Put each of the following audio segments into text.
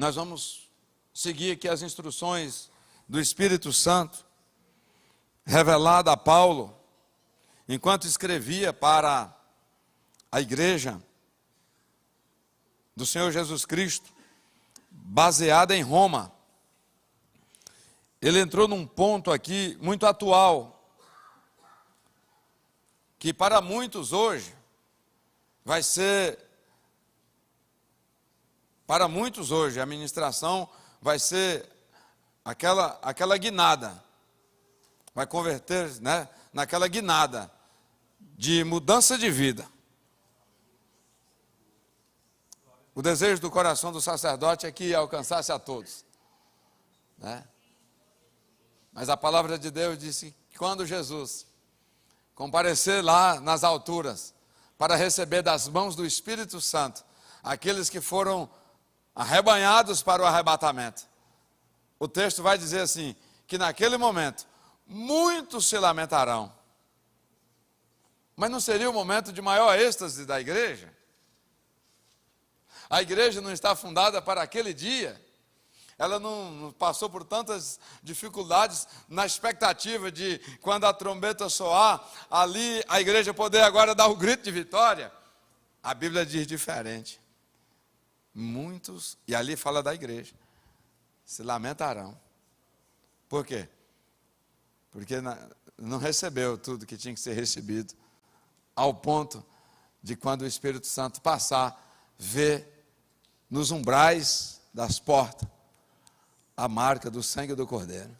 Nós vamos seguir aqui as instruções do Espírito Santo, revelada a Paulo, enquanto escrevia para a igreja do Senhor Jesus Cristo, baseada em Roma. Ele entrou num ponto aqui muito atual, que para muitos hoje vai ser, para muitos hoje a ministração vai ser aquela guinada, vai converter, né, naquela guinada de mudança de vida. O desejo do coração do sacerdote é que alcançasse a todos, né? Mas a palavra de Deus disse que quando Jesus comparecer lá nas alturas para receber das mãos do Espírito Santo aqueles que foram arrebanhados para o arrebatamento, o texto vai dizer assim, que naquele momento muitos se lamentarão. Mas não seria o momento de maior êxtase da igreja? A igreja não está fundada para aquele dia. Ela não passou por tantas dificuldades na expectativa de, quando a trombeta soar, ali a igreja poder agora dar o grito de vitória. A Bíblia diz diferente. Muitos, e ali fala da igreja, se lamentarão. Por quê? Porque não recebeu tudo que tinha que ser recebido, ao ponto de, quando o Espírito Santo passar, ver nos umbrais das portas a marca do sangue do Cordeiro.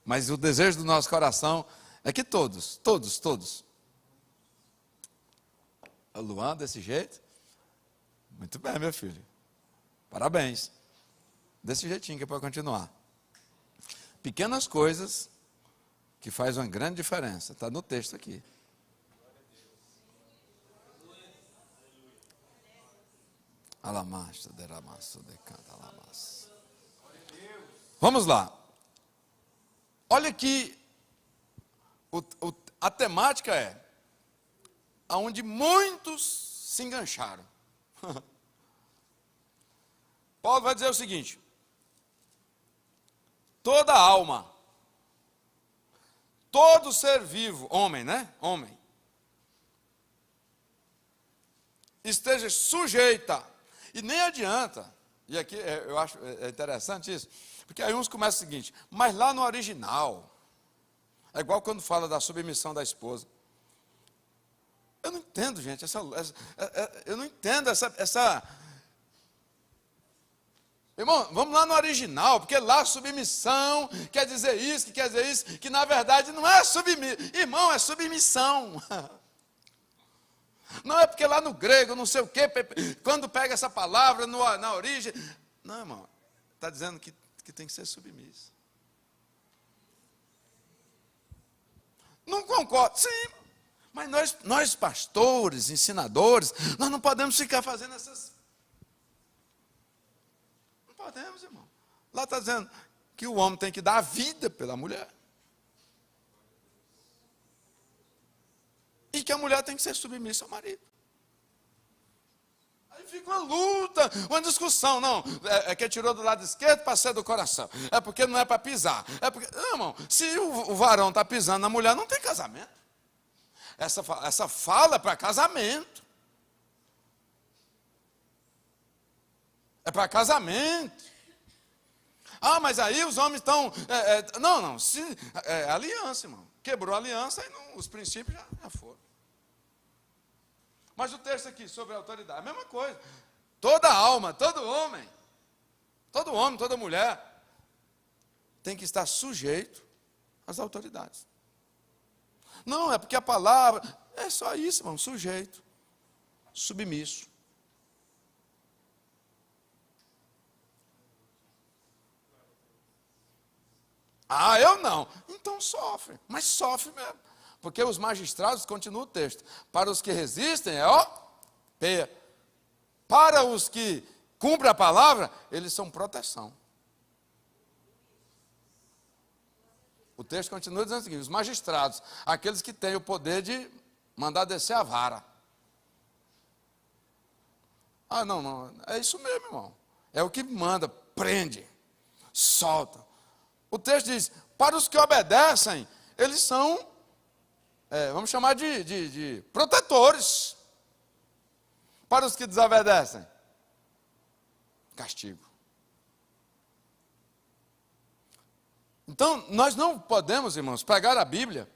Mas o desejo do nosso coração é que todos. A Luan, desse jeito? Muito bem, meu filho. Parabéns. Desse jeitinho que é para continuar. Pequenas coisas que fazem uma grande diferença. Está no texto aqui. Vamos lá. Olha que a temática é aonde muitos se engancharam. Paulo vai dizer o seguinte: toda alma, todo ser vivo, homem, né? Homem, esteja sujeita. E nem adianta, e aqui eu acho interessante isso, porque aí uns começam o seguinte, mas lá no original, é igual quando fala da submissão da esposa. Eu não entendo, gente, eu não entendo essa... Irmão, vamos lá no original, porque lá submissão quer dizer isso, que quer dizer isso, que na verdade não é submissão. Irmão, é submissão. Não é porque lá no grego, não sei o quê, quando pega essa palavra na origem. Não, irmão, está dizendo que tem que ser submisso. Não concordo, sim, mas nós pastores, ensinadores, nós não podemos ficar fazendo essas... Não podemos, irmão. Lá está dizendo que o homem tem que dar a vida pela mulher. E que a mulher tem que ser submissa ao marido. Aí fica uma luta, uma discussão. Não, é que tirou do lado esquerdo para ser do coração. É porque não é para pisar. É porque, não, irmão, se o varão está pisando na mulher, não tem casamento. Essa fala é para casamento. É para casamento. Ah, mas aí os homens estão... não, aliança, irmão. Quebrou a aliança e os princípios já foram. Mas o texto aqui sobre a autoridade, a mesma coisa. Toda alma, todo homem, toda mulher, tem que estar sujeito às autoridades. Não, é porque a palavra, é só isso, irmão, sujeito, submisso. Ah, eu não. Então sofre, mas sofre mesmo. Porque os magistrados, continua o texto, para os que resistem peia. Para os que cumprem a palavra, eles são proteção. O texto continua dizendo o seguinte: os magistrados, aqueles que têm o poder de mandar descer a vara. Ah, não, não, é isso mesmo, irmão. É o que manda, prende, solta. O texto diz, para os que obedecem, eles são, vamos chamar de protetores. Para os que desobedecem, castigo. Então, nós não podemos, irmãos, pegar a Bíblia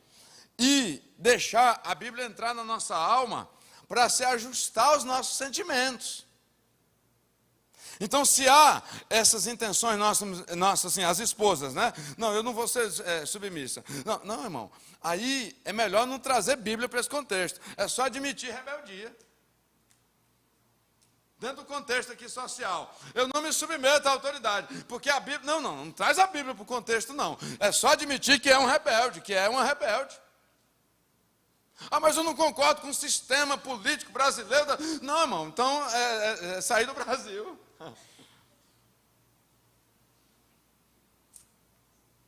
e deixar a Bíblia entrar na nossa alma para se ajustar aos nossos sentimentos. Então, se há essas intenções nossas assim, as esposas, né? Não, eu não vou ser submissa. Não, irmão. Aí é melhor não trazer Bíblia para esse contexto. É só admitir rebeldia. Dentro do contexto aqui social. Eu não me submeto à autoridade. Porque a Bíblia... Não traz a Bíblia para o contexto, não. É só admitir que é um rebelde, que é uma rebelde. Ah, mas eu não concordo com o sistema político brasileiro. Não, irmão, então é sair do Brasil.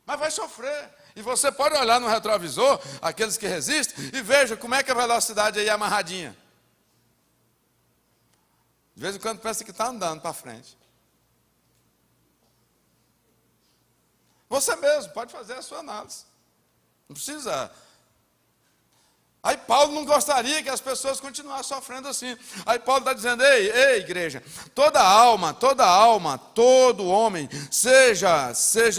Mas vai sofrer. E você pode olhar no retrovisor, aqueles que resistem, e veja como é que a velocidade aí é amarradinha. De vez em quando pensa que está andando para frente. Você mesmo pode fazer a sua análise. Não precisa... Aí Paulo não gostaria que as pessoas continuassem sofrendo assim. Aí Paulo está dizendo, ei igreja, toda alma, todo homem, seja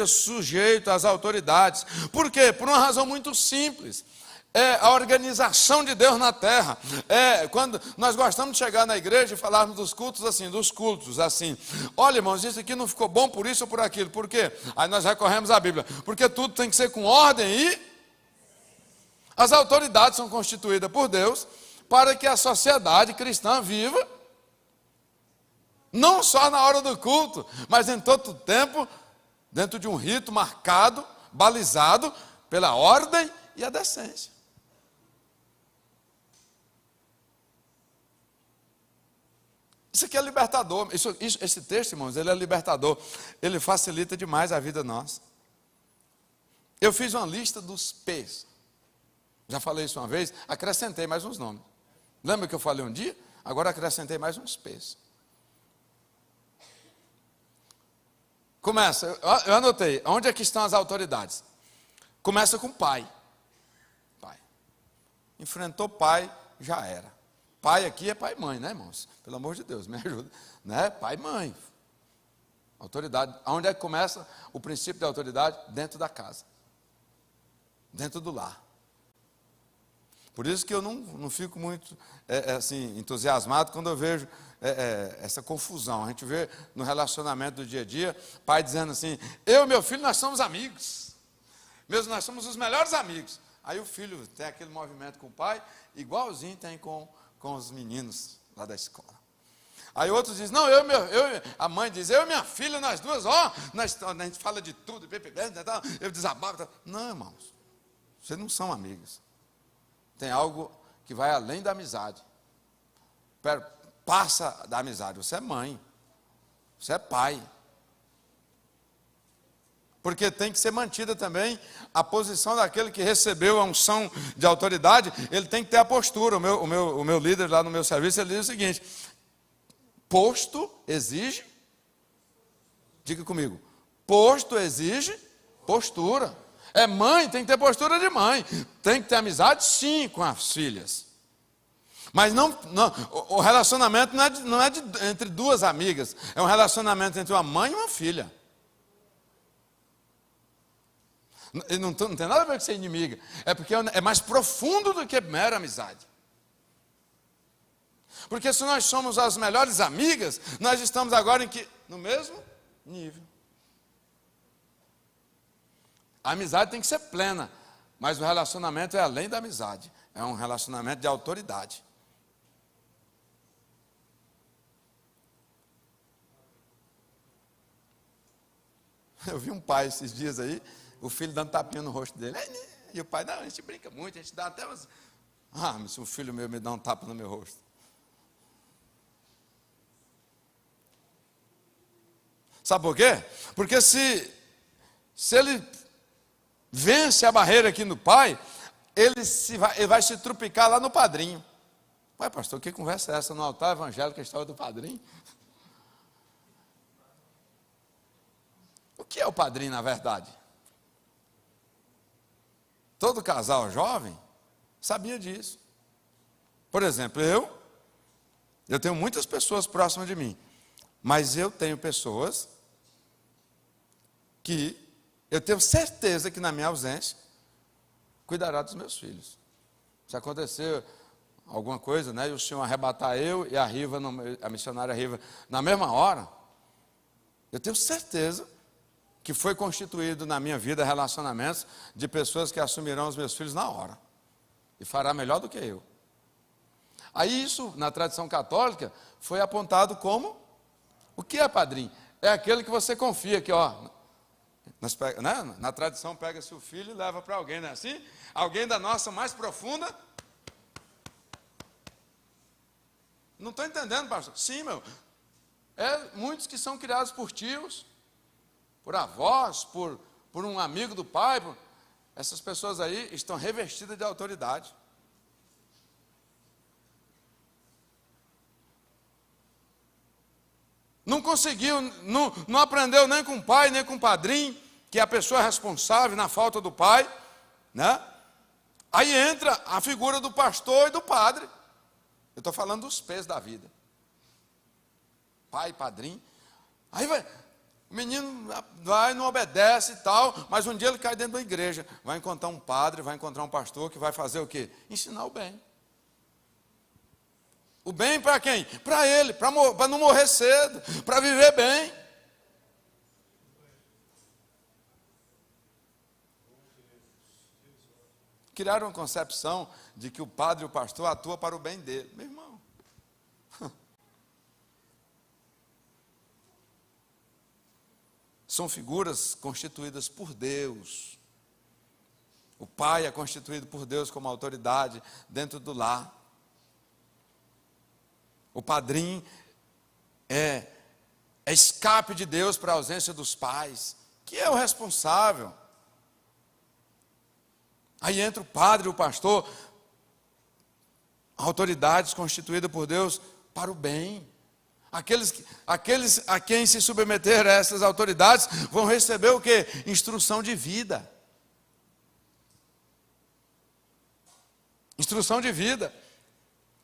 sujeito às autoridades. Por quê? Por uma razão muito simples. É a organização de Deus na terra. Quando nós gostamos de chegar na igreja e falarmos dos cultos assim. Olha, irmãos, isso aqui não ficou bom por isso ou por aquilo. Por quê? Aí nós recorremos à Bíblia. Porque tudo tem que ser com ordem e... As autoridades são constituídas por Deus para que a sociedade cristã viva, não só na hora do culto, mas em todo o tempo, dentro de um rito marcado, balizado pela ordem e a decência. Isso aqui é libertador. Esse texto, irmãos, ele é libertador. Ele facilita demais a vida nossa. Eu fiz uma lista dos P's. Já falei isso uma vez, acrescentei mais uns nomes. Lembra que eu falei um dia? Agora acrescentei mais uns P's. Começa, eu anotei, onde é que estão as autoridades? Começa com pai. Pai. Enfrentou pai, já era. Pai aqui é pai e mãe, né, irmãos? Pelo amor de Deus, me ajuda. Né? Pai e mãe. Autoridade. Onde é que começa o princípio da autoridade? Dentro da casa. Dentro do lar. Por isso que eu não fico muito assim, entusiasmado quando eu vejo essa confusão. A gente vê no relacionamento do dia a dia, pai dizendo assim, eu e meu filho, nós somos amigos. Mesmo nós somos os melhores amigos. Aí o filho tem aquele movimento com o pai, igualzinho tem com os meninos lá da escola. Aí outros dizem, não, a mãe diz, eu e minha filha, nós duas, a gente fala de tudo, eu desabafo. Não, irmãos, vocês não são amigos. Tem algo que vai além da amizade. Passa da amizade. Você é mãe. Você é pai. Porque tem que ser mantida também a posição daquele que recebeu a unção de autoridade. Ele tem que ter a postura. O meu líder lá no meu serviço, ele diz o seguinte: posto exige, diga comigo, posto exige postura. É mãe, tem que ter postura de mãe. Tem que ter amizade, sim, com as filhas. Mas o relacionamento não é entre duas amigas. É um relacionamento entre uma mãe e uma filha. E não tem nada a ver com ser inimiga. É porque é mais profundo do que mera amizade. Porque se nós somos as melhores amigas, nós estamos agora no mesmo nível. A amizade tem que ser plena, mas o relacionamento é além da amizade. É um relacionamento de autoridade. Eu vi um pai esses dias aí, o filho dando tapinha no rosto dele. E o pai, não, a gente brinca muito, a gente dá até umas... mas se o filho meu me dá um tapa no meu rosto. Sabe por quê? Porque se ele vence a barreira aqui no pai, ele vai se trupicar lá no padrinho. Ué, pastor, que conversa é essa no altar evangélico, a história do padrinho? O que é o padrinho, na verdade? Todo casal jovem sabia disso. Por exemplo, eu tenho muitas pessoas próximas de mim, mas eu tenho pessoas que eu tenho certeza que na minha ausência cuidará dos meus filhos. Se acontecer alguma coisa, né, e o senhor arrebatar eu e a Riva, a missionária Riva, na mesma hora, eu tenho certeza que foi constituído na minha vida relacionamentos de pessoas que assumirão os meus filhos na hora e fará melhor do que eu. Aí isso, na tradição católica, foi apontado como, o que é padrinho? É aquele que você confia, que ó, na tradição pega-se o filho e leva para alguém, não é assim? Alguém da nossa mais profunda. Não estou entendendo, pastor. Sim, meu. Muitos que são criados por tios, por avós, por um amigo do pai. Essas pessoas aí estão revestidas de autoridade. Não conseguiu, não aprendeu nem com o pai, nem com o padrinho, que é a pessoa responsável na falta do pai, né? Aí entra a figura do pastor e do padre. Eu estou falando dos pés da vida. Pai, padrinho. Aí o menino vai, não obedece e tal, mas um dia ele cai dentro da igreja. Vai encontrar um padre, vai encontrar um pastor que vai fazer o quê? Ensinar o bem. O bem para quem? Para ele, para não morrer cedo, para viver bem. Criaram uma concepção de que o padre e o pastor atuam para o bem dele. Meu irmão. São figuras constituídas por Deus. O pai é constituído por Deus como autoridade dentro do lar. O padrinho é escape de Deus para a ausência dos pais, que é o responsável. Aí entra o padre, o pastor, autoridades constituídas por Deus para o bem. Aqueles a quem se submeter a essas autoridades vão receber o quê? Instrução de vida. Instrução de vida.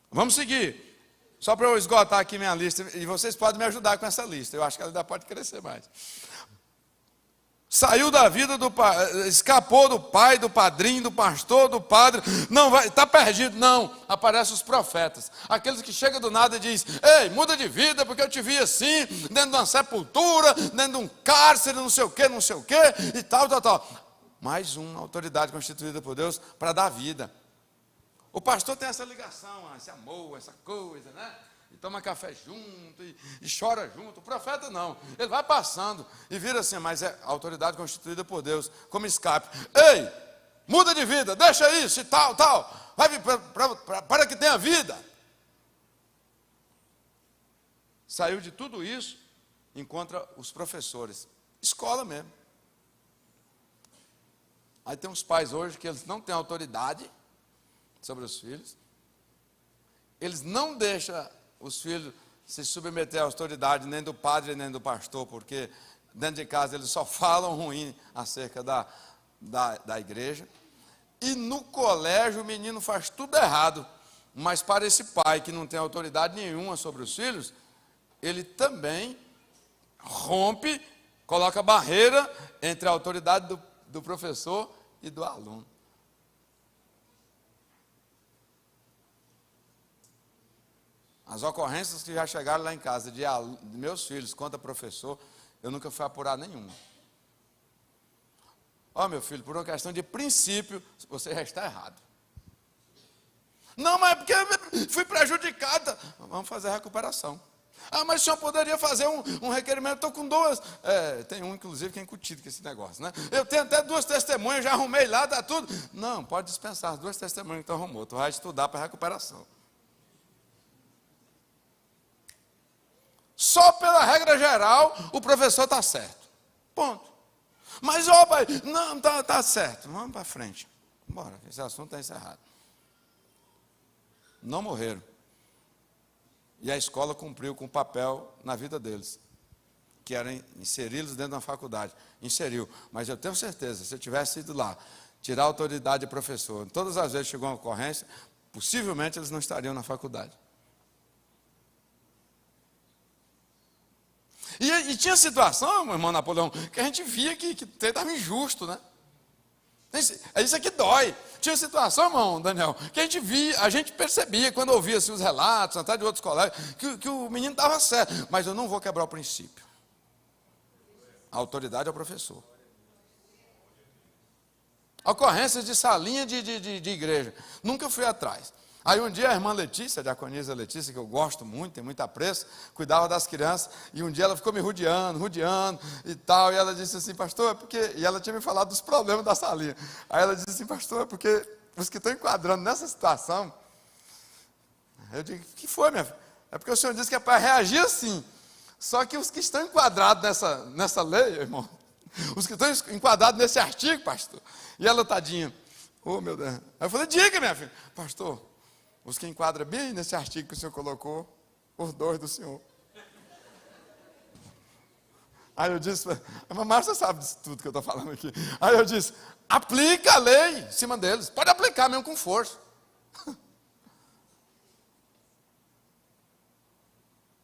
Vamos seguir. Só para eu esgotar aqui minha lista, e vocês podem me ajudar com essa lista, eu acho que ela ainda pode crescer mais. Saiu da vida do pai, escapou do pai, do padrinho, do pastor, do padre, não vai, está perdido, não. Aparecem os profetas, aqueles que chegam do nada e dizem: ei, muda de vida, porque eu te vi assim, dentro de uma sepultura, dentro de um cárcere, não sei o quê, e tal. Mais uma autoridade constituída por Deus para dar vida. O pastor tem essa ligação, esse amor, essa coisa, né? E toma café junto, e chora junto. O profeta não, ele vai passando e vira assim, mas é autoridade constituída por Deus, como escape. Ei, muda de vida, deixa isso e tal, vai para que tenha vida. Saiu de tudo isso, encontra os professores, escola mesmo. Aí tem uns pais hoje que eles não têm autoridade sobre os filhos, eles não deixam os filhos se submeter à autoridade nem do padre nem do pastor, porque dentro de casa eles só falam ruim acerca da igreja, e no colégio o menino faz tudo errado, mas para esse pai que não tem autoridade nenhuma sobre os filhos, ele também rompe, coloca barreira entre a autoridade do professor e do aluno. As ocorrências que já chegaram lá em casa de meus filhos contra professor, eu nunca fui apurar nenhuma. Ó, meu filho, por uma questão de princípio, você já está errado. Não, mas é porque eu fui prejudicada. Vamos fazer a recuperação. Ah, mas o senhor poderia fazer um requerimento, estou com duas. Tem um, inclusive, que é incutido com esse negócio, né? Eu tenho até duas testemunhas, já arrumei lá, está tudo. Não, pode dispensar as duas testemunhas que tu arrumou. Tu vai estudar para recuperação. Só pela regra geral, o professor está certo. Ponto. Mas, ó, pai, não, está certo. Vamos para frente. Bora, esse assunto está encerrado. Não morreram. E a escola cumpriu com o papel na vida deles, que era inseri-los dentro da faculdade. Inseriu. Mas eu tenho certeza, se eu tivesse ido lá, tirar a autoridade de professor, todas as vezes chegou uma ocorrência, possivelmente eles não estariam na faculdade. E tinha situação, meu irmão Napoleão, que a gente via que estava injusto, né? Isso aqui dói. Tinha situação, irmão Daniel, que a gente percebia, quando ouvia assim, os relatos, até de outros colegas, que o menino estava certo. Mas eu não vou quebrar o princípio. A autoridade é o professor. Ocorrências de salinha de igreja. Nunca fui atrás. Aí um dia a irmã Letícia, a diaconisa Letícia, que eu gosto muito, tem muito apreço, cuidava das crianças, e um dia ela ficou me rodeando e tal, e ela disse assim, pastor, é porque... E ela tinha me falado dos problemas da salinha. Aí ela disse assim, pastor, é porque os que estão enquadrando nessa situação... Eu digo, o que foi, minha filha? É porque o senhor disse que é para reagir assim. Só que os que estão enquadrados nessa lei, irmão, os que estão enquadrados nesse artigo, pastor, e ela, tadinha, oh meu Deus. Aí eu falei, diga, minha filha, pastor, os que enquadram bem nesse artigo que o senhor colocou, os dois do senhor. Aí eu disse, mas Márcia sabe disso tudo que eu estou falando aqui. Aí eu disse, aplica a lei em cima deles, pode aplicar mesmo com força.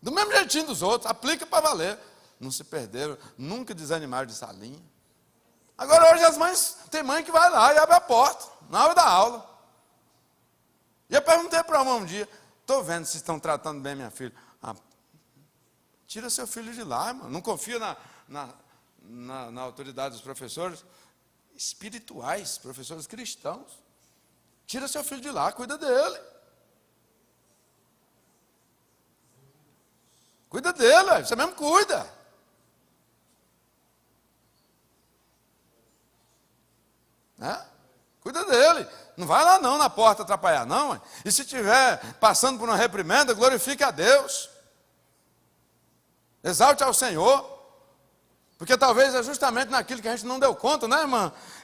Do mesmo jeitinho dos outros, aplica para valer. Não se perderam, nunca desanimaram de salinha. Agora hoje as mães, tem mãe que vai lá e abre a porta, na hora da aula. E eu perguntei para uma um dia, estou vendo se estão tratando bem minha filha. Tira seu filho de lá, irmão. Não confia na autoridade dos professores espirituais, professores cristãos. Tira seu filho de lá, cuida dele. Cuida dele, você mesmo cuida. Né? Cuida dele. Não vai lá não, na porta atrapalhar não. E se estiver passando por uma reprimenda, glorifique a Deus. Exalte ao Senhor. Porque talvez é justamente naquilo que a gente não deu conta, né,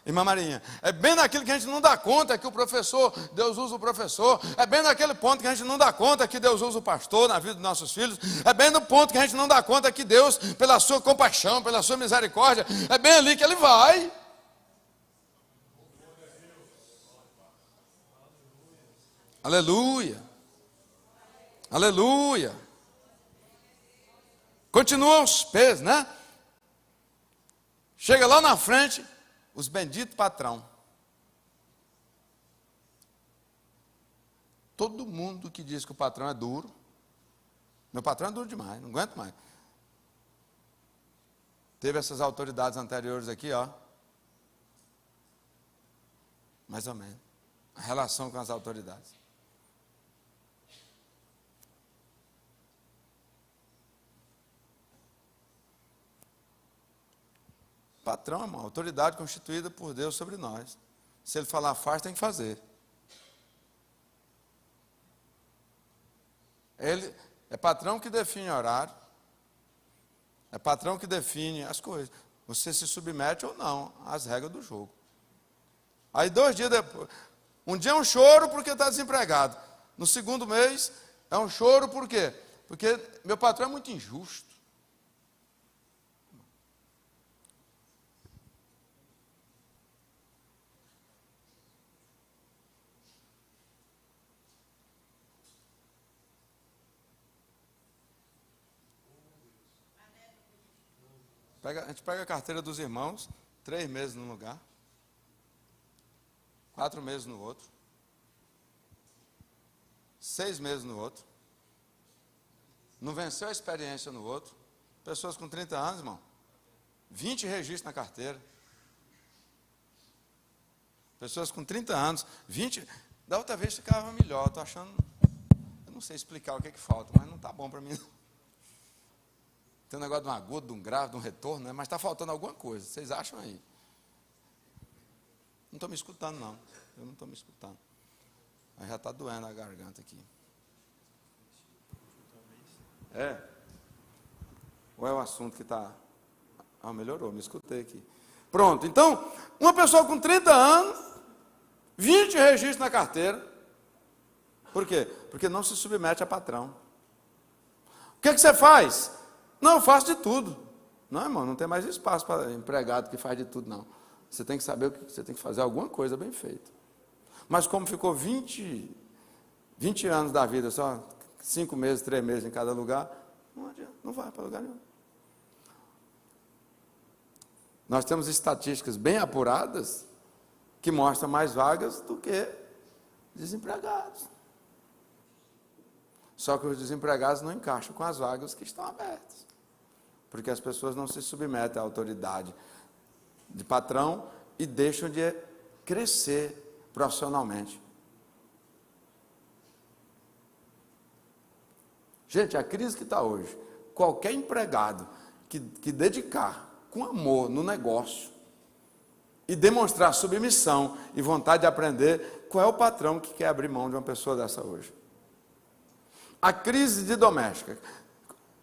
irmã Marinha? É bem naquilo que a gente não dá conta que o professor, Deus usa o professor. É bem naquele ponto que a gente não dá conta que Deus usa o pastor na vida dos nossos filhos. É bem no ponto que a gente não dá conta que Deus, pela sua compaixão, pela sua misericórdia, é bem ali que Ele vai. Aleluia. Aleluia. Continua os pés, né? Chega lá na frente, os benditos patrão. Todo mundo que diz que o patrão é duro, meu patrão é duro demais, não aguento mais. Teve essas autoridades anteriores aqui, ó. Mais ou menos. A relação com as autoridades. Patrão é uma autoridade constituída por Deus sobre nós. Se Ele falar faz, tem que fazer. Ele é patrão que define horário. É patrão que define as coisas. Você se submete ou não às regras do jogo. Aí 2 dias depois, um dia é um choro porque está desempregado. No segundo mês é um choro por quê? Porque meu patrão é muito injusto. A gente pega a carteira dos irmãos, 3 meses num lugar, 4 meses no outro, 6 meses no outro, não venceu a experiência no outro, pessoas com 30 anos, irmão, 20 registros na carteira, pessoas com 30 anos, 20, da outra vez ficava melhor, estou achando, eu não sei explicar o que é que falta, mas não está bom para mim. Tem um negócio de um agudo, de um grave, de um retorno, né? Mas está faltando alguma coisa. Vocês acham aí? Não estou me escutando, não. Eu não estou me escutando. Mas já está doendo a garganta aqui. É? Ou é o assunto que está... Ah, melhorou, me escutei aqui. Pronto, então, uma pessoa com 30 anos, 20 registros na carteira. Por quê? Porque não se submete a patrão. O que você faz? Não, eu faço de tudo. Não, irmão, não tem mais espaço para empregado que faz de tudo, não. Você tem que saber o que você tem que fazer, alguma coisa bem feita. Mas como ficou 20 anos da vida, só 5 meses, 3 meses em cada lugar, não adianta, não vai para lugar nenhum. Nós temos estatísticas bem apuradas que mostram mais vagas do que desempregados. Só que os desempregados não encaixam com as vagas que estão abertas. Porque as pessoas não se submetem à autoridade de patrão e deixam de crescer profissionalmente. Gente, a crise que está hoje, qualquer empregado que dedicar com amor no negócio e demonstrar submissão e vontade de aprender, qual é o patrão que quer abrir mão de uma pessoa dessa hoje? A crise de doméstica.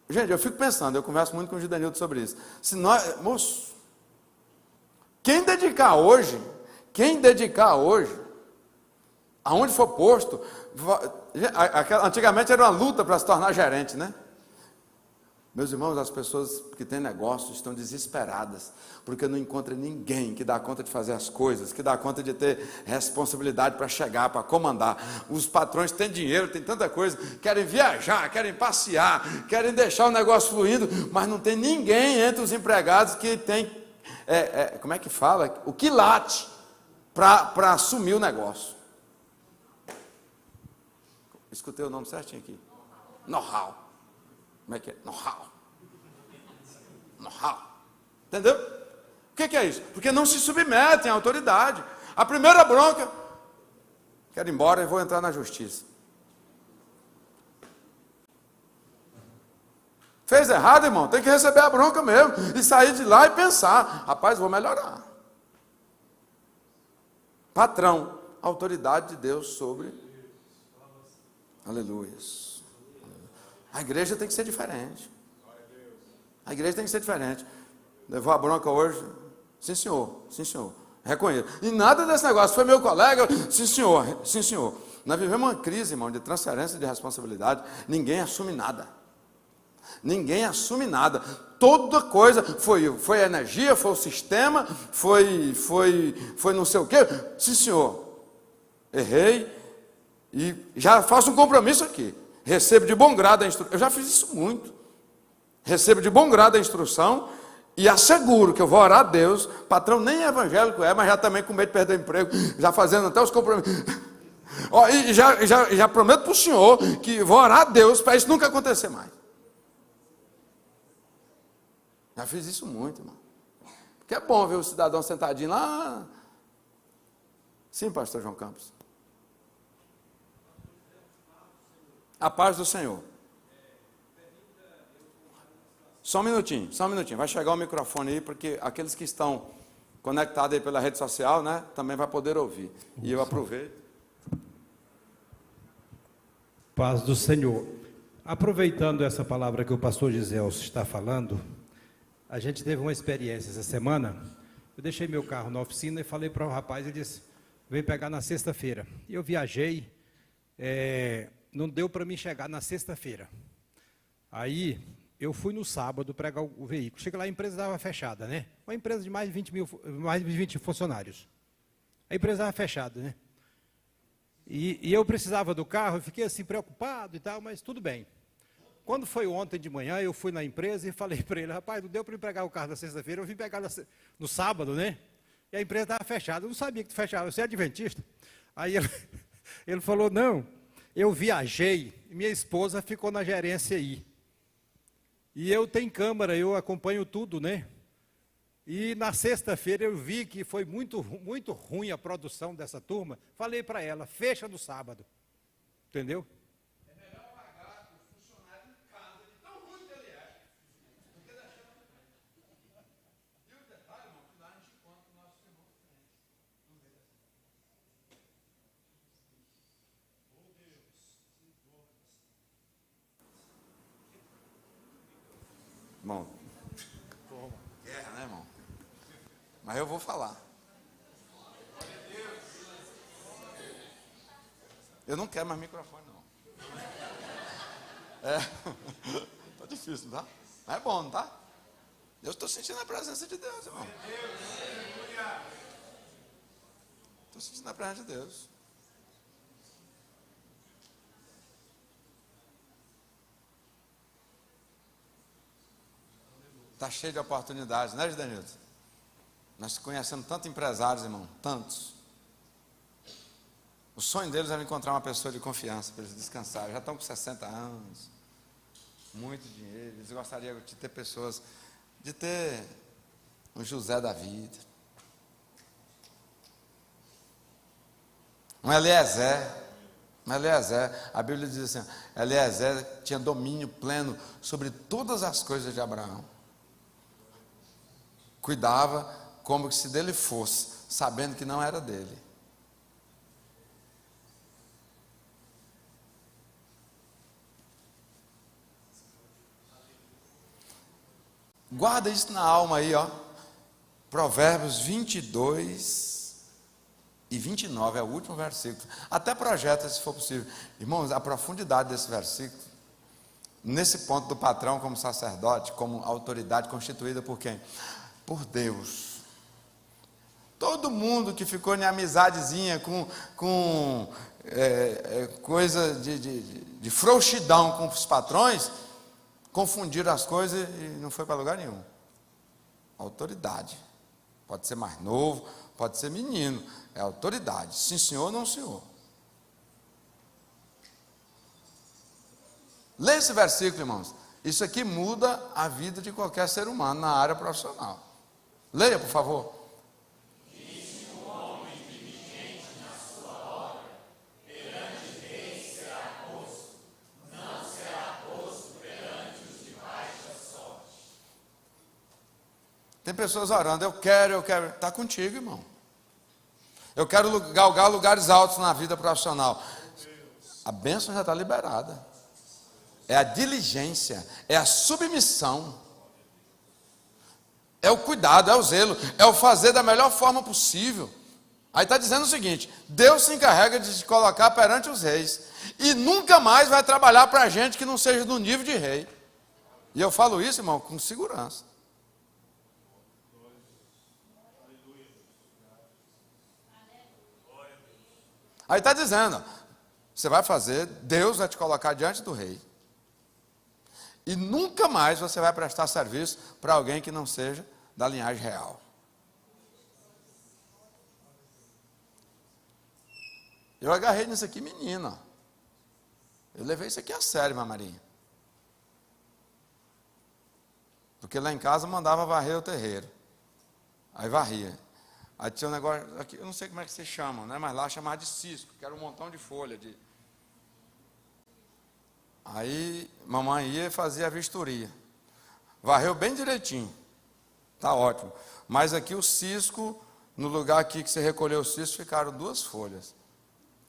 Gente, eu fico pensando, eu converso muito com o Gidanildo sobre isso. Se nós, moço, quem dedicar hoje, aonde for posto, antigamente era uma luta para se tornar gerente, né? Meus irmãos, as pessoas que têm negócio estão desesperadas, porque não encontram ninguém que dá conta de fazer as coisas, que dá conta de ter responsabilidade para chegar, para comandar. Os patrões têm dinheiro, têm tanta coisa, querem viajar, querem passear, querem deixar o negócio fluindo, mas não tem ninguém entre os empregados que tem, como é que fala? O quilate para assumir o negócio. Escutei o nome certinho aqui. Know-how. Como é que é? Know-how. Entendeu? O que é isso? Porque não se submetem à autoridade. A primeira bronca, quero ir embora e vou entrar na justiça. Fez errado, irmão, tem que receber a bronca mesmo. E sair de lá e pensar, rapaz, vou melhorar. Patrão, autoridade de Deus sobre... Aleluia. A igreja tem que ser diferente. A igreja tem que ser diferente. Levou a bronca hoje? Sim, senhor. Sim, senhor. Reconheço. E nada desse negócio. Foi meu colega? Sim, senhor. Sim, senhor. Nós vivemos uma crise, irmão, de transferência de responsabilidade. Ninguém assume nada. Ninguém assume nada. Toda coisa foi a energia, foi o sistema, foi não sei o quê. Sim, senhor. Errei. E já faço um compromisso aqui. Recebo de bom grado a instrução. Eu já fiz isso muito. Recebo de bom grado a instrução e asseguro que eu vou orar a Deus. Patrão nem evangélico mas já também com medo de perder o emprego, já fazendo até os compromissos. E já prometo para o senhor que vou orar a Deus para isso nunca acontecer mais. Já fiz isso muito, irmão. Porque é bom ver o cidadão sentadinho lá. Sim, pastor João Campos. A paz do Senhor. Só um minutinho. Vai chegar o microfone aí, porque aqueles que estão conectados aí pela rede social, né, também vai poder ouvir. E eu aproveito. Paz do Senhor. Aproveitando essa palavra que o pastor Giselso está falando, a gente teve uma experiência essa semana. Eu deixei meu carro na oficina e falei para o rapaz, ele disse, vem pegar na sexta-feira. E eu viajei, não deu para mim chegar na sexta-feira. Aí, eu fui no sábado pregar o veículo. Chega lá, a empresa estava fechada, né? Uma empresa de mais de 20 funcionários. A empresa estava fechada, né? E eu precisava do carro, eu fiquei assim preocupado e tal, mas tudo bem. Quando foi ontem de manhã, eu fui na empresa e falei para ele, rapaz, não deu para eu pegar o carro na sexta-feira, eu vim pegar no sábado, né? E a empresa estava fechada, eu não sabia que fechava, você é adventista? Aí ele falou, não, eu viajei, minha esposa ficou na gerência aí. E eu tenho câmera, eu acompanho tudo, né? E na sexta-feira eu vi que foi muito ruim a produção dessa turma. Falei para ela, fecha no sábado. Entendeu? É melhor pagar o funcionário em casa, de tão ruim que ele é, do que deixar. E o detalhe, irmão, que lá a gente encontra o nosso irmão diferente. Oh Deus, irmão, guerra, né, irmão? Mas eu vou falar. Eu não quero mais microfone, não. Está difícil, não tá? Mas é bom, não tá? Eu estou sentindo a presença de Deus, irmão. Estou sentindo a presença de Deus. Está cheio de oportunidades, né, Gidenilton? Nós conhecemos tantos empresários, irmão, tantos. O sonho deles era encontrar uma pessoa de confiança para eles descansarem. Já estão com 60 anos, muito dinheiro. Eles gostariam de ter pessoas, de ter um José da vida, um Eliezer. A Bíblia diz assim: Eliezer tinha domínio pleno sobre todas as coisas de Abraão. Cuidava como se dele fosse, sabendo que não era dele. Guarda isso na alma aí, ó. Provérbios 22 e 29, é o último versículo. Até projeta, se for possível. Irmãos, a profundidade desse versículo, nesse ponto do patrão como sacerdote, como autoridade constituída por quem? Por Deus. Todo mundo que ficou em amizadezinha com coisa de frouxidão com os patrões, confundiram as coisas e não foi para lugar nenhum. Autoridade. Pode ser mais novo, pode ser menino. É autoridade. Sim, senhor, não, senhor. Leia esse versículo, irmãos. Isso aqui muda a vida de qualquer ser humano na área profissional. Leia, por favor. Diz um homem diligente na sua obra, perante reis será posto, não será posto perante os de baixa sorte. Tem pessoas orando, eu quero. Está contigo, irmão. Eu quero galgar lugares altos na vida profissional. A bênção já está liberada. É a diligência, é a submissão, é o cuidado, é o zelo, é o fazer da melhor forma possível. Aí está dizendo o seguinte: Deus se encarrega de te colocar perante os reis, e nunca mais vai trabalhar para gente que não seja do nível de rei. E eu falo isso, irmão, com segurança. Aí está dizendo, você vai fazer, Deus vai te colocar diante do rei. E nunca mais você vai prestar serviço para alguém que não seja da linhagem real. Eu agarrei nisso aqui, menina. Eu levei isso aqui a sério, irmã Marinha. Porque lá em casa mandava varrer o terreiro. Aí varria. Aí tinha um negócio, aqui, eu não sei como é que se chama, né? Mas lá chamava de cisco, que era um montão de folha. Aí mamãe ia e fazia a vistoria. Varreu bem direitinho. Está ótimo. Mas aqui o cisco, no lugar aqui que você recolheu o cisco, ficaram 2 folhas.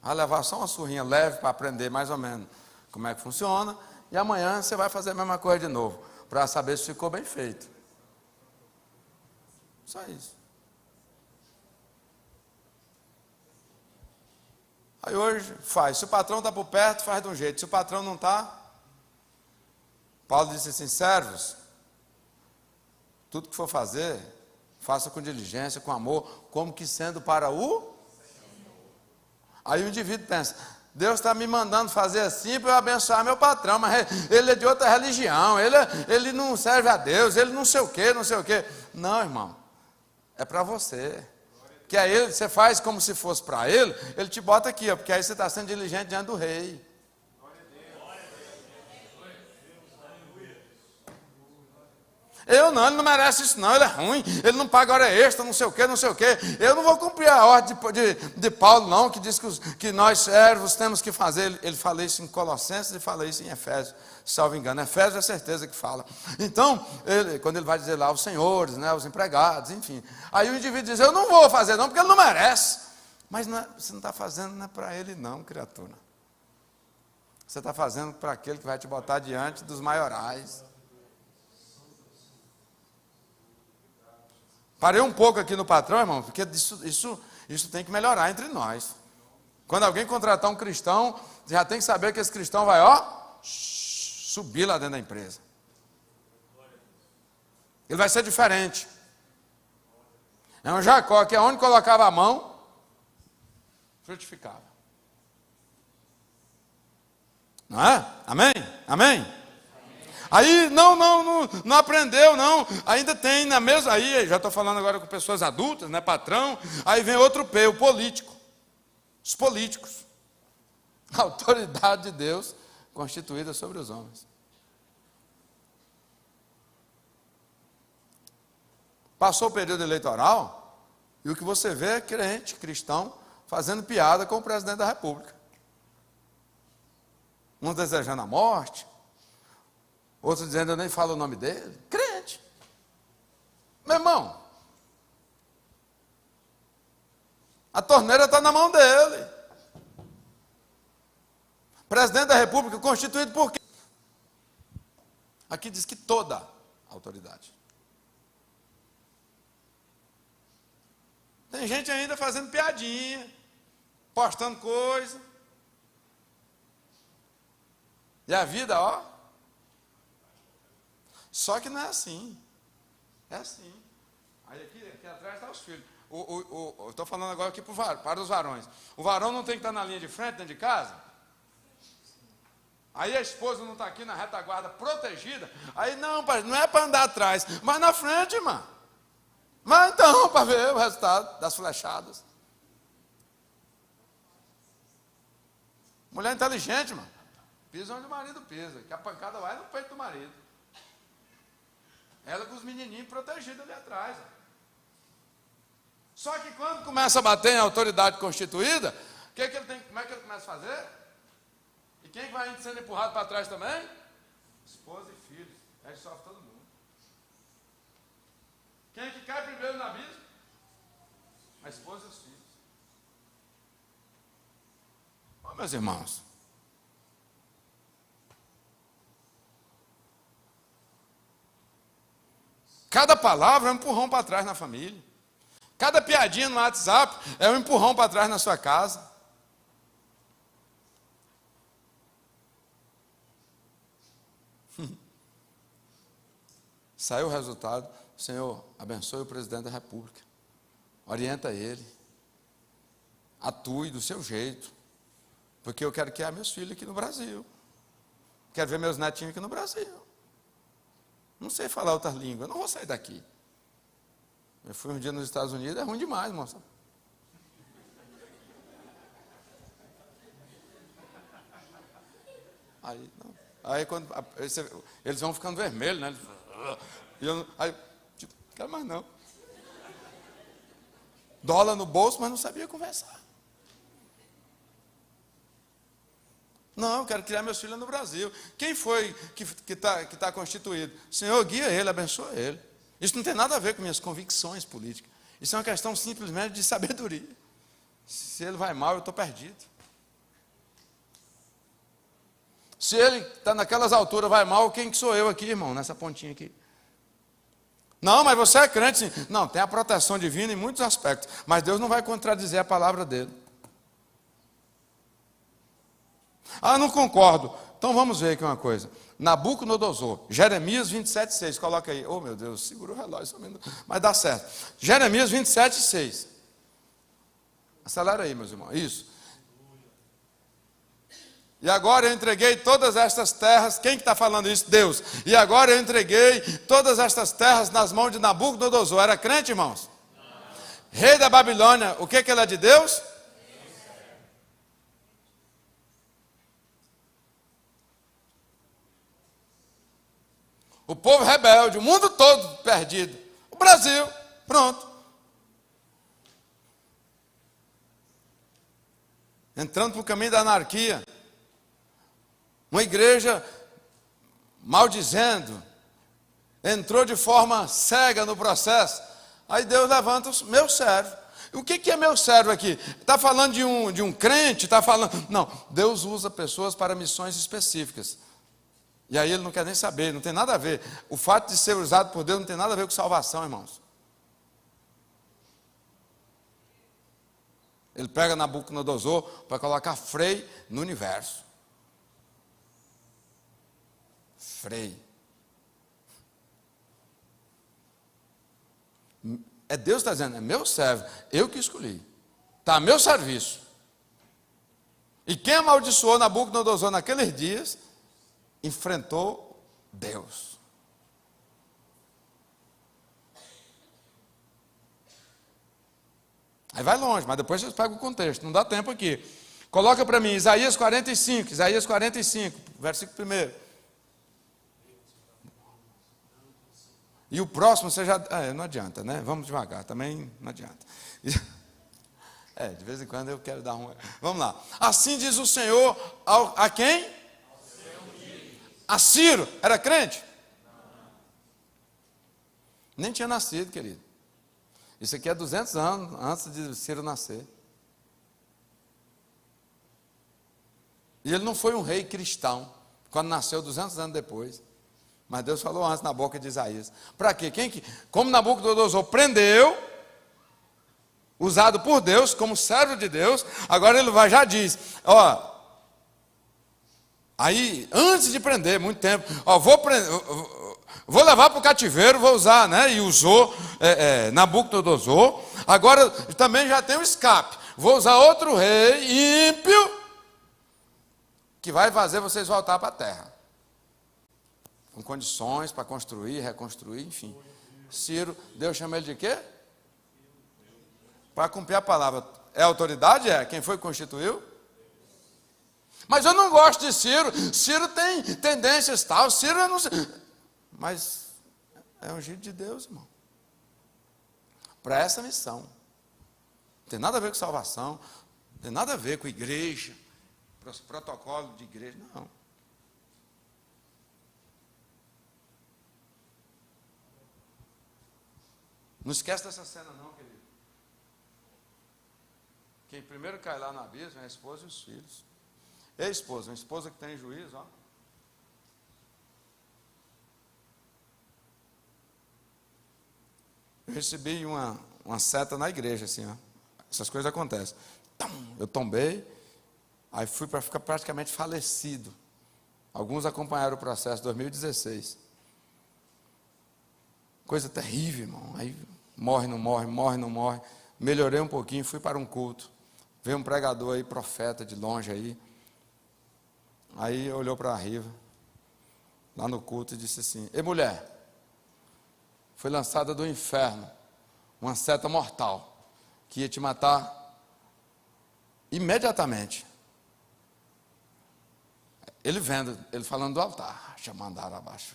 Vai levar só uma surrinha leve para aprender mais ou menos como é que funciona. E amanhã você vai fazer a mesma coisa de novo, para saber se ficou bem feito. Só isso. Aí hoje faz. Se o patrão está por perto, faz de um jeito. Se o patrão não está, Paulo disse assim: servos, tudo que for fazer, faça com diligência, com amor, como que sendo para o... Aí o indivíduo pensa: Deus está me mandando fazer assim para eu abençoar meu patrão, mas ele é de outra religião, ele não serve a Deus, ele não sei o quê, não sei o quê. Não, irmão, é para você. Que aí ele, você faz como se fosse para ele, ele te bota aqui, ó, porque aí você está sendo diligente diante do rei. Eu não, ele não merece isso não, ele é ruim, ele não paga hora extra, não sei o quê, não sei o quê. Eu não vou cumprir a ordem de Paulo não, que diz que nós servos temos que fazer. Ele fala isso em Colossenses e fala isso em Efésios, salvo engano. Efésios é certeza que fala. Então, quando ele vai dizer lá os senhores, né, os empregados, enfim. Aí o indivíduo diz: eu não vou fazer não, porque ele não merece. Mas você não está fazendo, não é para ele não, criatura. Você está fazendo para aquele que vai te botar diante dos maiorais. Parei um pouco aqui no patrão, irmão, porque isso tem que melhorar entre nós. Quando alguém contratar um cristão, já tem que saber que esse cristão vai, subir lá dentro da empresa. Ele vai ser diferente. É um Jacó que aonde colocava a mão, frutificava. Não é? Amém? Amém? Aí, não aprendeu, não. Ainda tem na mesma. Aí, já estou falando agora com pessoas adultas, né, patrão. Aí vem outro P, o político. Os políticos. A autoridade de Deus constituída sobre os homens. Passou o período eleitoral, e o que você vê é crente, cristão, fazendo piada com o presidente da República. Uns desejando a morte, outros dizendo, eu nem falo o nome dele. Crente. Meu irmão, a torneira está na mão dele. Presidente da República constituído por quê? Aqui diz que toda a autoridade. Tem gente ainda fazendo piadinha, postando coisa. E a vida, ó. Só que não é assim. É assim. Aí aqui atrás está os filhos. Eu estou falando agora aqui para os varões. O varão não tem que estar na linha de frente, dentro de casa? Aí a esposa não está aqui na retaguarda protegida. Aí não é para andar atrás, mas na frente, irmão. Mas então, para ver o resultado das flechadas. Mulher inteligente, mano. Pisa onde o marido pisa, que a pancada vai no peito do marido. Ela com os menininhos protegidos ali atrás. Ó. Só que quando começa a bater em autoridade constituída, como é que ele começa a fazer? E quem vai sendo empurrado para trás também? Esposa e filhos. Aí sofre todo mundo. Quem é que cai primeiro no abismo? A esposa e os filhos. Ó, meus irmãos. Cada palavra é um empurrão para trás na família. Cada piadinha no WhatsApp é um empurrão para trás na sua casa. Saiu o resultado. Senhor, abençoe o presidente da República. Orienta ele. Atue do seu jeito. Porque eu quero criar meus filhos aqui no Brasil. Quero ver meus netinhos aqui no Brasil. Não sei falar outras línguas, não vou sair daqui. Eu fui um dia nos Estados Unidos, é ruim demais, moça. Aí quando eles vão ficando vermelhos, né? Aí, quero mais não. Dólar no bolso, mas não sabia conversar. Não, eu quero criar meus filhos no Brasil. Quem foi que tá constituído? Senhor, guia ele, abençoa ele. Isso não tem nada a ver com minhas convicções políticas. Isso é uma questão simplesmente de sabedoria. Se ele vai mal, eu estou perdido. Se ele está naquelas alturas, vai mal, quem que sou eu aqui, irmão, nessa pontinha aqui? Não, mas você é crente, sim. Não, tem a proteção divina em muitos aspectos, mas Deus não vai contradizer a palavra dele. Ah, não concordo. Então vamos ver aqui uma coisa. Nabucodonosor, Jeremias 27,6. Coloca aí. Oh, meu Deus, segura o relógio. Mas dá certo. Jeremias 27,6. Acelera aí, meus irmãos. Isso. E agora eu entreguei todas estas terras. Quem que está falando isso? Deus. E agora eu entreguei todas estas terras nas mãos de Nabucodonosor. Era crente, irmãos? Não. Rei da Babilônia. O que ele é de Deus? O povo rebelde, o mundo todo perdido. O Brasil, pronto. Entrando para o caminho da anarquia. Uma igreja maldizendo. Entrou de forma cega no processo. Aí Deus levanta o meu servo. O que é meu servo aqui? Está falando de um crente? Está falando... Não, Deus usa pessoas para missões específicas. E aí ele não quer nem saber, não tem nada a ver. O fato de ser usado por Deus não tem nada a ver com salvação, irmãos. Ele pega Nabucodonosor para colocar freio no universo. Freio. É Deus que está dizendo, é meu servo, eu que escolhi. Está a meu serviço. E quem amaldiçoou Nabucodonosor naqueles dias, enfrentou Deus. Aí vai longe, mas depois vocês pegam o contexto, não dá tempo aqui. Coloca para mim Isaías 45, versículo 1. E o próximo você já... não adianta, né? Vamos devagar, também não adianta. De vez em quando eu quero dar um... Vamos lá. Assim diz o Senhor a quem? A Ciro. Era crente? Nem tinha nascido, querido. Isso aqui é 200 anos antes de Ciro nascer. E ele não foi um rei cristão, quando nasceu 200 anos depois. Mas Deus falou antes na boca de Isaías. Para quê? Como Nabucodonosor prendeu, usado por Deus, como servo de Deus, agora ele já diz, aí, antes de prender, muito tempo, vou levar para o cativeiro, vou usar, né? E usou Nabucodonosor. Agora também já tem o escape. Vou usar outro rei ímpio, que vai fazer vocês voltar para a terra. Com condições para construir, reconstruir, enfim. Ciro, Deus chama ele de quê? Para cumprir a palavra. É autoridade? Quem foi que constituiu? Mas eu não gosto de Ciro. Ciro tem tendências tal. Ciro eu não sei. Mas é ungido de Deus, irmão. Para essa missão. Não tem nada a ver com salvação. Não tem nada a ver com igreja. Protocolo de igreja. Não. Não esquece dessa cena não, querido. Quem primeiro cai lá no abismo é a esposa e os filhos. E a esposa? Uma esposa que tem juízo, ó. Eu recebi uma seta na igreja, assim, ó. Essas coisas acontecem. Eu tombei, aí fui para ficar praticamente falecido. Alguns acompanharam o processo, 2016. Coisa terrível, irmão. Aí morre, não morre, morre, não morre. Melhorei um pouquinho, fui para um culto. Veio um pregador aí, profeta de longe aí. Aí olhou para a Riva, lá no culto, e disse assim: ei, mulher, foi lançada do inferno uma seta mortal, que ia te matar imediatamente. Ele vendo, ele falando do altar, mandaram abaixo.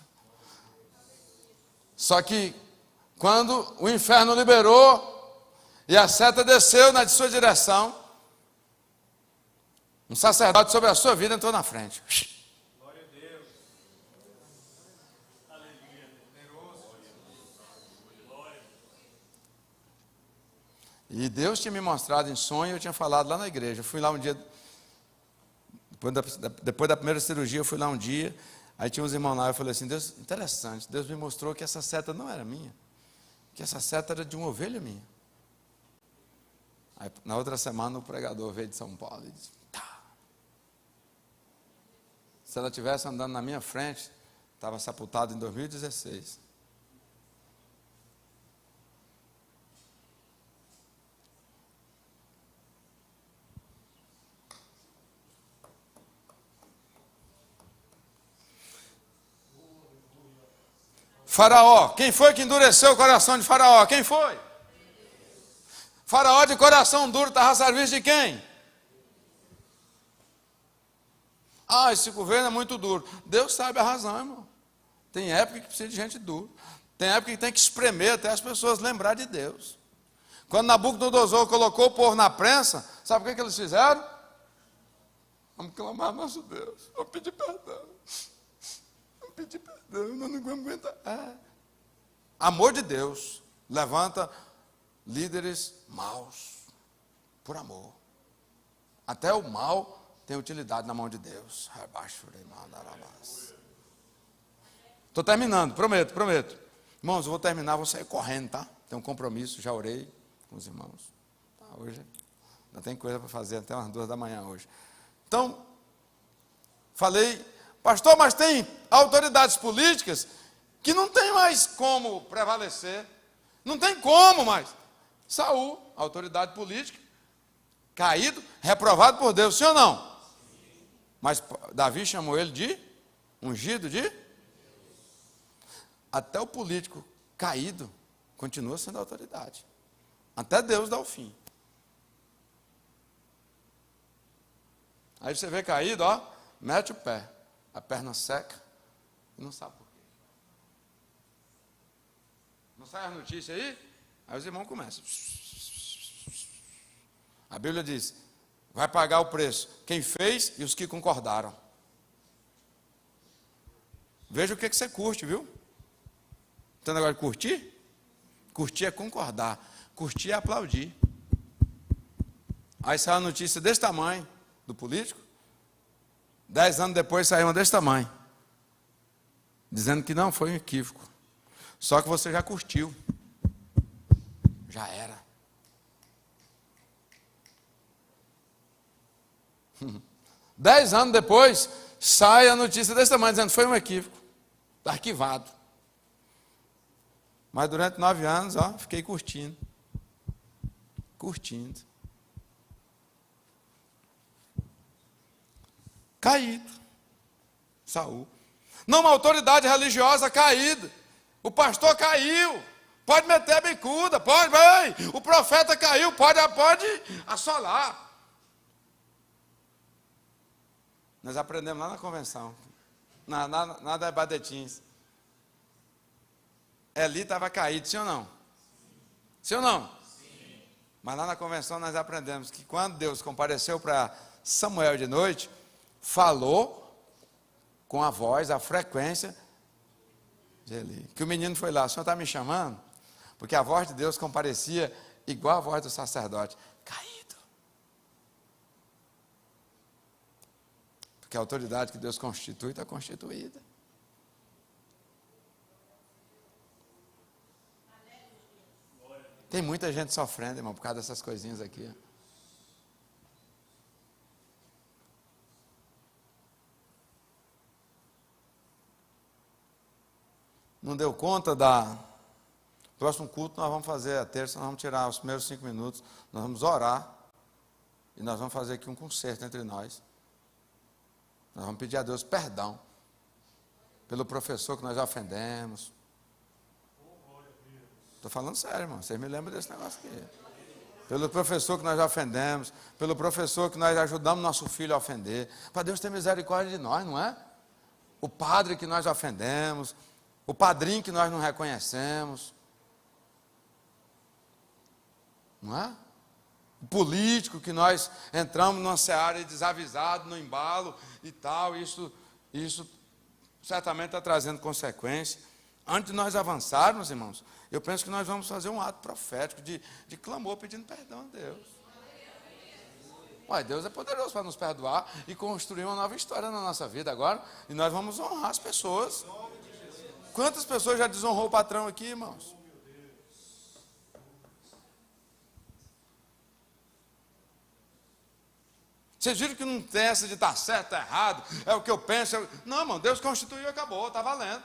Só que, quando o inferno liberou, e a seta desceu na sua direção, um sacerdote sobre a sua vida entrou na frente. Glória a Deus. Aleluia. Glória. E Deus tinha me mostrado em sonho, eu tinha falado lá na igreja. Eu fui lá um dia, depois da primeira cirurgia, eu fui lá um dia, aí tinha uns irmãos lá, eu falei assim: Deus, interessante, Deus me mostrou que essa seta não era minha, que essa seta era de uma ovelha minha. Aí, na outra semana, o pregador veio de São Paulo e disse: se ela estivesse andando na minha frente, estava sepultado em 2016. Faraó, quem foi que endureceu o coração de Faraó? Quem foi? Faraó de coração duro estava a serviço de quem? Esse governo é muito duro. Deus sabe a razão, irmão. Tem época que precisa de gente dura. Tem época que tem que espremer até as pessoas lembrar de Deus. Quando Nabucodonosor colocou o povo na prensa, sabe o que eles fizeram? Vamos clamar ao nosso Deus. Vamos pedir perdão. Vamos pedir perdão. Nós não vamos aguentar. Amor de Deus levanta líderes maus. Por amor. Até o mal tem utilidade na mão de Deus. Estou terminando, prometo. Irmãos, eu vou terminar, vou sair correndo, tá? Tenho um compromisso, já orei com os irmãos. Hoje ainda tem coisa para fazer até umas 2 da manhã hoje. Então, falei, pastor, mas tem autoridades políticas que não tem mais como prevalecer. Não tem como mais. Saul, autoridade política, caído, reprovado por Deus, sim ou não? Mas Davi chamou ele de ungido de? Até o político caído continua sendo autoridade. Até Deus dá o fim. Aí você vê caído, ó, mete o pé, a perna seca e não sabe por quê. Não sai as notícias aí? Aí os irmãos começam. A Bíblia diz, vai pagar o preço quem fez e os que concordaram. Veja o que você curte, viu? Tem negócio de curtir? Curtir é concordar, curtir é aplaudir. Aí saiu a notícia desse tamanho do político, 10 anos depois saiu uma desse tamanho, dizendo que não, foi um equívoco. Só que você já curtiu. Já era. 10 anos depois, sai a notícia desse tamanho, dizendo que foi um equívoco. Está arquivado. Mas durante 9 anos, ó, fiquei curtindo. Curtindo. Caído. Saul. Não, uma autoridade religiosa caída. O pastor caiu. Pode meter a bicuda, pode, vai. O profeta caiu, pode assolar. Nós aprendemos lá na convenção, na Debadetins. Eli estava caído, sim ou não? Sim ou não? Sim. Mas lá na convenção nós aprendemos que quando Deus compareceu para Samuel de noite, falou com a voz, a frequência de Eli. Que o menino foi lá, o senhor está me chamando? Porque a voz de Deus comparecia igual a voz do sacerdote. Caído. Porque a autoridade que Deus constitui está constituída. Tem muita gente sofrendo, irmão, por causa dessas coisinhas aqui. Não deu conta da... Próximo culto nós vamos fazer a terça, nós vamos tirar os primeiros 5 minutos, nós vamos orar, e nós vamos fazer aqui um concerto entre nós. Nós vamos pedir a Deus perdão, pelo professor que nós ofendemos. Estou falando sério, irmão, vocês me lembram desse negócio aqui. Pelo professor que nós ofendemos, pelo professor que nós ajudamos nosso filho a ofender, para Deus ter misericórdia de nós, não é? O padre que nós ofendemos, o padrinho que nós não reconhecemos, não é? O político que nós entramos numa seara desavisado, no embalo e tal, isso certamente está trazendo consequências. Antes de nós avançarmos, irmãos, eu penso que nós vamos fazer um ato profético de clamor pedindo perdão a Deus. Ué, Deus é poderoso para nos perdoar e construir uma nova história na nossa vida agora, e nós vamos honrar as pessoas. Quantas pessoas já desonrou o patrão aqui, irmãos? Vocês viram que não tem essa de estar certo, errado, é o que eu penso. Não, irmão, Deus constituiu e acabou, está valendo.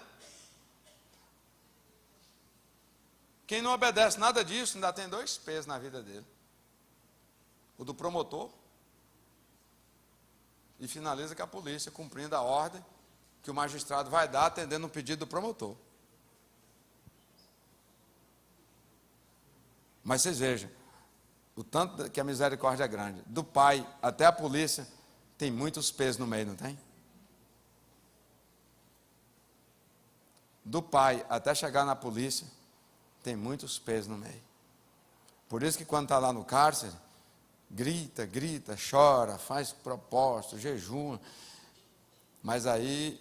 Quem não obedece nada disso, ainda tem 2 pesos na vida dele. O do promotor, e finaliza com a polícia, cumprindo a ordem que o magistrado vai dar, atendendo o pedido do promotor. Mas vocês vejam, o tanto que a misericórdia é grande. Do pai até a polícia, tem muitos pesos no meio, não tem? Do pai até chegar na polícia, tem muitos pesos no meio. Por isso que quando está lá no cárcere, grita, chora, faz propósito, jejum. Mas aí,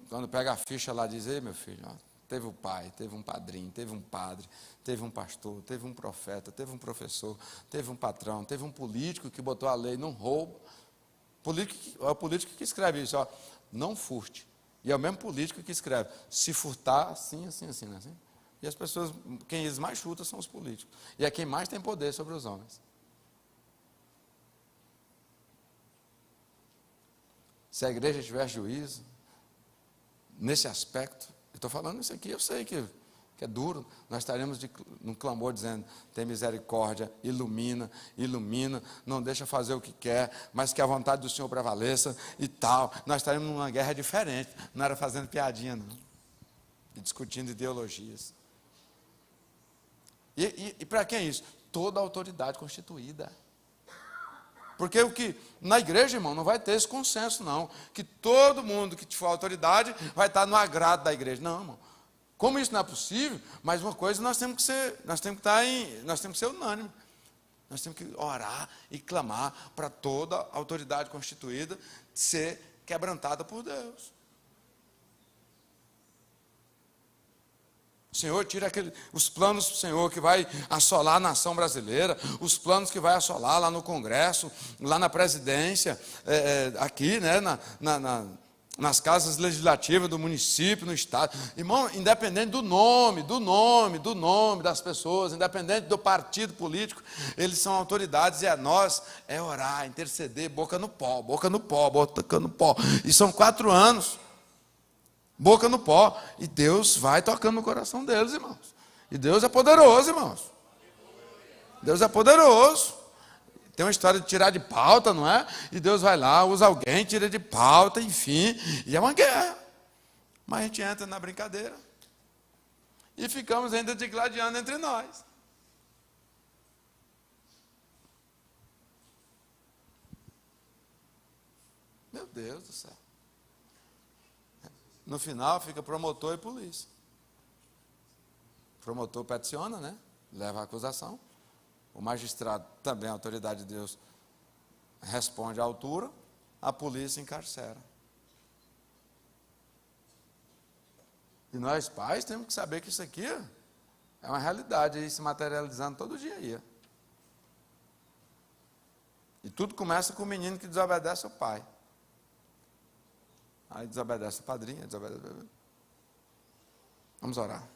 quando pega a ficha lá, diz: ei, meu filho, ó, teve o pai, teve um padrinho, teve um padre, teve um pastor, teve um profeta, teve um professor, teve um patrão, teve um político que botou a lei, não rouba. É o político que escreve isso, ó, não furte. E é o mesmo político que escreve, se furtar, assim, assim, assim, assim. E as pessoas, quem eles mais chutam são os políticos. E é quem mais tem poder sobre os homens. Se a igreja tiver juízo, nesse aspecto, Eu estou falando isso aqui, eu sei que é duro. Nós estaremos num clamor dizendo: tem misericórdia, ilumina, não deixa fazer o que quer, mas que a vontade do Senhor prevaleça e tal. Nós estaremos numa guerra diferente, não era fazendo piadinha, não, e discutindo ideologias. E para quem é isso? Toda a autoridade constituída. Porque na igreja, irmão, não vai ter esse consenso, não, que todo mundo que for autoridade vai estar no agrado da igreja. Não, irmão. Como isso não é possível, mas uma coisa nós temos que ser unânime. Nós temos que orar e clamar para toda a autoridade constituída ser quebrantada por Deus. O Senhor tira os planos do Senhor que vai assolar a nação brasileira, os planos que vai assolar lá no Congresso, lá na presidência, aqui, né, nas casas legislativas do município, no estado. Irmão, independente do nome das pessoas, independente do partido político, eles são autoridades e é orar, interceder, boca no pó. E são 4 anos. Boca no pó, e Deus vai tocando no coração deles, irmãos. E Deus é poderoso, irmãos. Deus é poderoso. Tem uma história de tirar de pauta, não é? E Deus vai lá, usa alguém, tira de pauta, enfim, e é uma guerra. Mas a gente entra na brincadeira e ficamos ainda digladiando entre nós. Meu Deus do céu. No final fica promotor e polícia. O promotor peticiona, né? Leva a acusação. O magistrado, também a autoridade de Deus, responde à altura. A polícia encarcera. E nós, pais, temos que saber que isso aqui é uma realidade aí se materializando todo dia aí. E tudo começa com o menino que desobedece ao pai. Aí desobedece o padrinho, desobedece. Vamos orar.